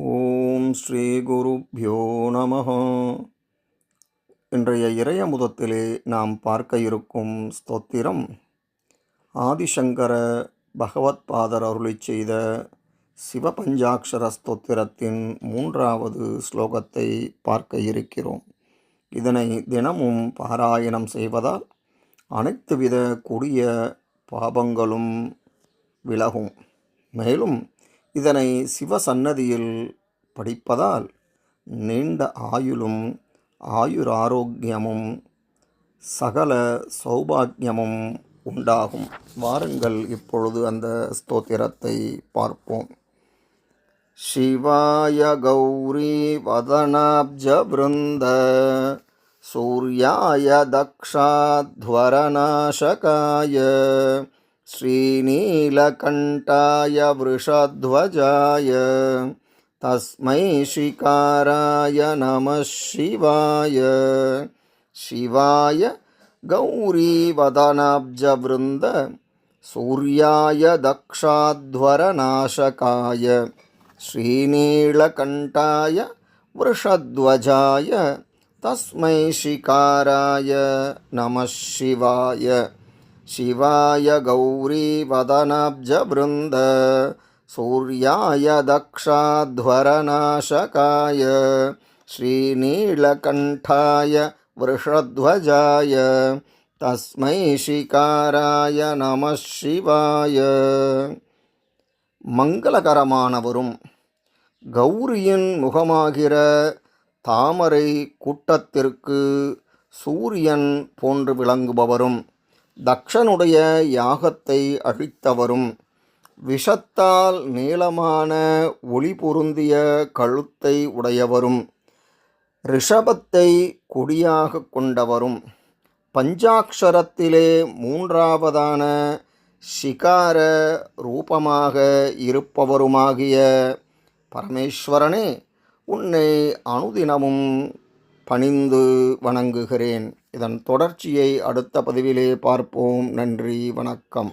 ஓம் ஸ்ரீ குருப்யோ நமஹ. இன்றைய இறையமுதத்திலே நாம் பார்க்க இருக்கும் ஸ்தோத்திரம் ஆதிசங்கர பகவத்பாதர் அருளிச் செய்த சிவபஞ்சாட்சர ஸ்தோத்திரத்தின் 3வது ஸ்லோகத்தை பார்க்க இருக்கிறோம். இதனை தினமும் பாராயணம் செய்வதால் அனைத்து வித கொடிய பாபங்களும் விலகும். மேலும் இதனை சிவசன்னதியில் படிப்பதால் நீண்ட ஆயுளும் ஆயுராரோக்கியமும் சகல சௌபாக்கியமும் உண்டாகும். வாருங்கள் இப்பொழுது அந்த ஸ்தோத்திரத்தை பார்ப்போம். சிவாய கௌரி வதனாப்ஜ பிருந்த சூர்யாய தக்ஷாத்வரநாசகாய ஸ்ரீநீலகண்டாய விருஷத்வஜாய தஸ்மை ஸ்ரீகாராய நமः சிவாய. சிவாய கௌரி வதனாப்ஜ பிருந்த சூர்யாய தக்ஷாத்வரநாசகாய ஸ்ரீநீலகண்டாய விருஷத்வஜாய தஸ்மை ஸ்ரீகாராய நமः சிவாய. சிவாய கௌரி வதனாப்ஜ பிருந்த சூர்யாய தக்ஷாத்வரநாசகாய ஸ்ரீநீலகண்டாய விருஷத்வஜாய தஸ்மை ஸ்ரீகாராய நமः சிவாய. மங்களகரமானவரும் கௌரியின் முகமாகிற தாமரை கூட்டத்திற்கு சூரியன் போன்று விளங்குபவரும் தக்ஷனுடைய யாகத்தை அழித்தவரும் விஷத்தால் நீளமான ஒளி பொருந்திய கழுத்தை உடையவரும் ரிஷபத்தை கொடியாக கொண்டவரும் பஞ்சாட்சரத்திலே 3வதான சிகார ரூபமாக இருப்பவருமாகிய பரமேஸ்வரனே, உன்னை அனுதினமும் பணிந்து வணங்குகிறேன். இதன் தொடர்ச்சியை அடுத்த பதிவிலே பார்ப்போம். நன்றி, வணக்கம்.